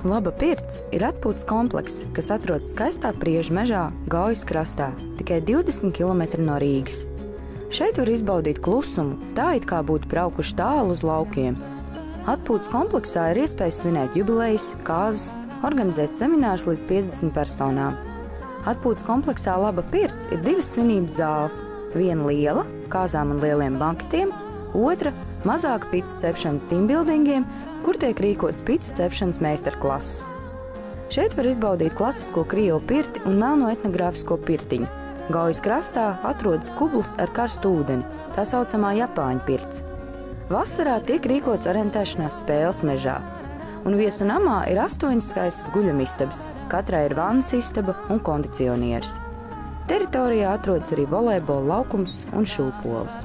Laba pirts ir atpūtas komplekss, kas atrodas skaistā Priežu mežā, Gaujas krastā, tikai 20 km no Rīgas. Šeit var izbaudīt klusumu, tā it kā būtu braukuši tālu uz laukiem. Atpūtas kompleksā ir iespējas svinēt jubilejas, kāzas, organizēt seminārus līdz 50 personām. Atpūtas kompleksā Laba pirts ir 2 svinības zāles, viena liela, kāzām un lieliem banketiem, otra mazāka picu cepšanas teambuildingiem, kur tiek rīkots picu cepšanas meistarklases. Šeit var izbaudīt klasisko krievu pirti un melno etnogrāfisko pirtiņu. Gaujas krastā atrodas kubls ar karstu ūdeni, tā saucamā Japāņu pirts. Vasarā tiek rīkots orientēšanās spēles mežā. Un viesu namā ir 8 skaistas guļamistabas, katrai ir vannas istaba un kondicionieris. Teritorijā atrodas arī volejbola laukums un šūpoles.